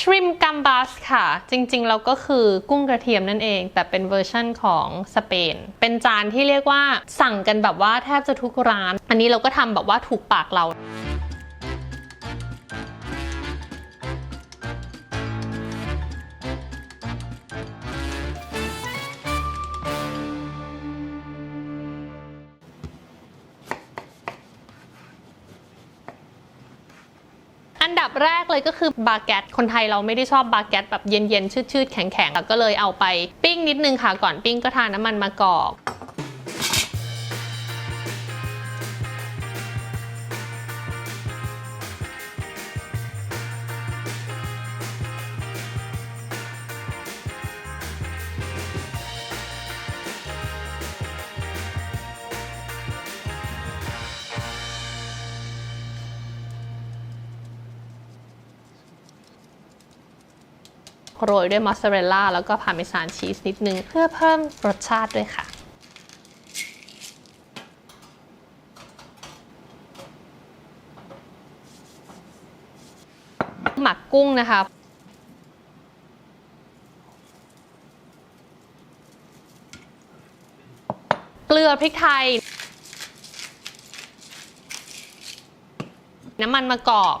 ชริมกัมบัสค่ะจริงๆเราก็คือกุ้งกระเทียมนั่นเองแต่เป็นเวอร์ชั่นของสเปนเป็นจานที่เรียกว่าสั่งกันแบบว่าแทบจะทุกร้านอันนี้เราก็ทำแบบว่าถูกปากเราอันดับแรกเลยก็คือบาเกตคนไทยเราไม่ได้ชอบบาเกตแบบเย็นๆชืดๆแข็งๆก็เลยเอาไปปิ้งนิดนึงค่ะก่อนปิ้งก็ทาน้ำมันมะกอกโรยด้วยมอสซาเรลล่าแล้วก็พาร์เมซานชีสนิดนึงเพื่อเพิ่มรสชาติด้วยค่ะหมักกุ้งนะคะเกลือพริกไทยน้ำมันมะกอก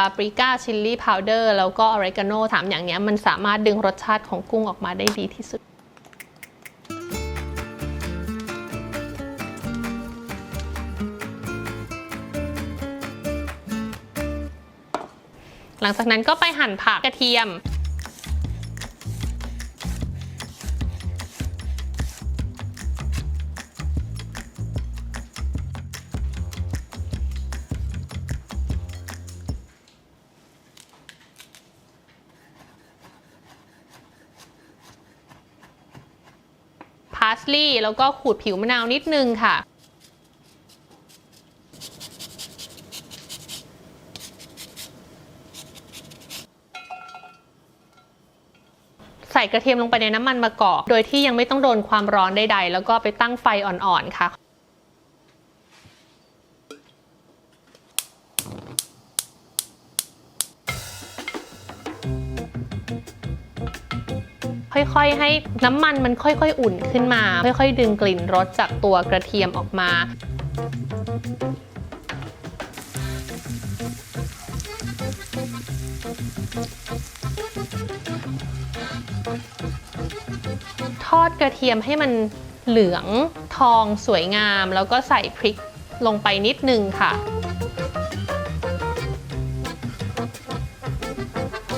ปาปริก้าชิลลี่พาวเดอร์แล้วก็ออริกาโน3อย่างนี้มันสามารถดึงรสชาติของกุ้งออกมาได้ดีที่สุดหลังจากนั้นก็ไปหั่นผักกระเทียมพาสลีย์แล้วก็ขูดผิวมะนาวนิดนึงค่ะใส่กระเทียมลงไปในน้ำมันมะกอกโดยที่ยังไม่ต้องโดนความร้อนใดๆแล้วก็ไปตั้งไฟอ่อนๆค่ะค่อยๆให้น้ำมันมันค่อยๆอุ่นขึ้นมาค่อยๆดึงกลิ่นรสจากตัวกระเทียมออกมาทอดกระเทียมให้มันเหลืองทองสวยงามแล้วก็ใส่พริกลงไปนิดนึงค่ะ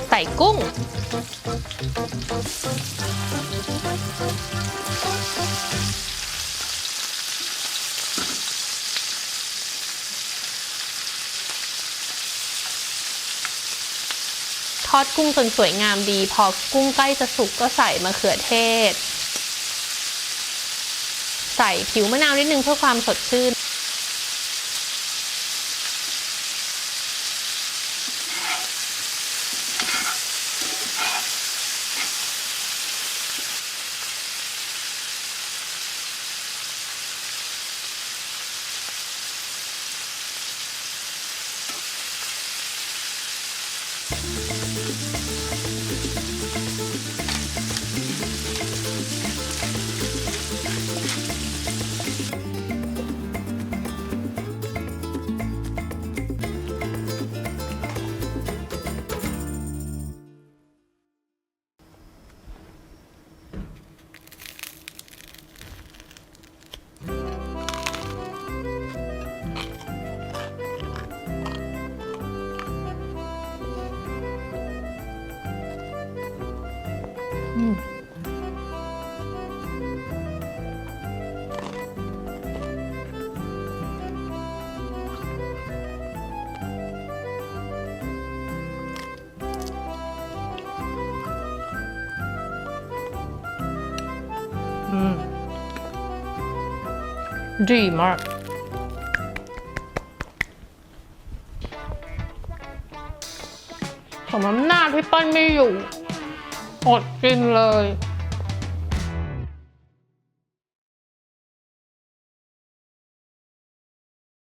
ใส่กุ้งทอดกุ้งจนสวยงามดีพอกุ้งใกล้จะสุกก็ใส่มะเขือเทศใส่ผิวมะนาวนิดนึงเพื่อความสดชื่นดีมากสมน้ำหน้าที่ปั้นไม่อยู่ อดกินเลย